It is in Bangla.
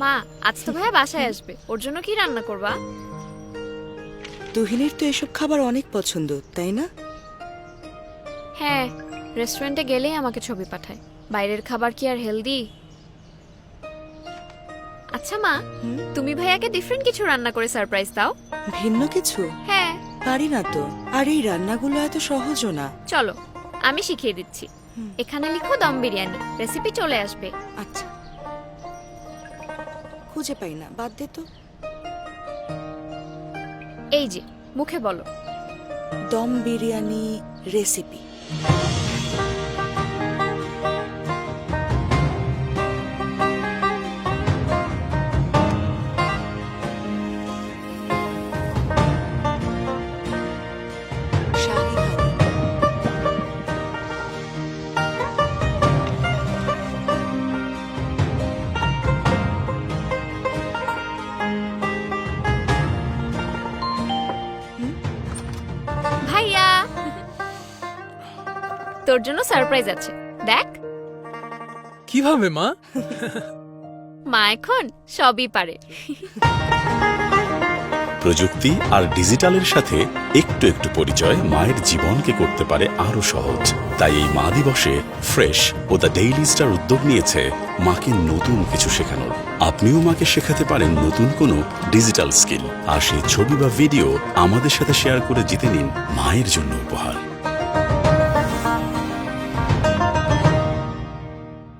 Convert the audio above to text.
মা, আজ তো ভাইয়া বাসায় আসবে, ওর জন্য কি রান্না করবা? তুহিনের তো এসব খাবার অনেক পছন্দ, তাই না? হ্যাঁ, রেস্টুরেন্টে গেলেই আমাকে ছবি পাঠায়। বাইরের খাবার কি আর হেলদি? আচ্ছা মা, তুমি ভাইয়াকে ডিফারেন্ট কিছু রান্না করে সারপ্রাইজ দাও। ভিন্ন কিছু হ্যাঁ, পারি না তো। আর এই রান্নাগুলো এত সহজও না। চলো আমি শিখিয়ে দিচ্ছি। এখানে লিখো দম বিরিয়ানি, রেসিপি চলে আসবে। আচ্ছা, খুঁজে পাই না, বাদ দে তো। এই যে মুখে বলো। দম বিরিয়ানি রেসিপি। ভাইয়া, তোর জন্য সারপ্রাইজ আছে, দেখ। কিভাবে মা? মা এখন সবই পারে। প্রযুক্তি আর ডিজিটালের সাথে একটু একটু পরিচয় মায়ের জীবনকে করতে পারে আরো সহজ। তাই এই মা দিবসে ফ্রেশ ও দ্য ডেইলি স্টার উদ্যোগ নিয়েছে মাকে নতুন কিছু শেখানোর। আপনিও মাকে শেখাতে পারেন নতুন কোনো ডিজিটাল স্কিল, আর সেই ছবি বা ভিডিও আমাদের সাথে শেয়ার করে জিতে নিন মায়ের জন্য উপহার।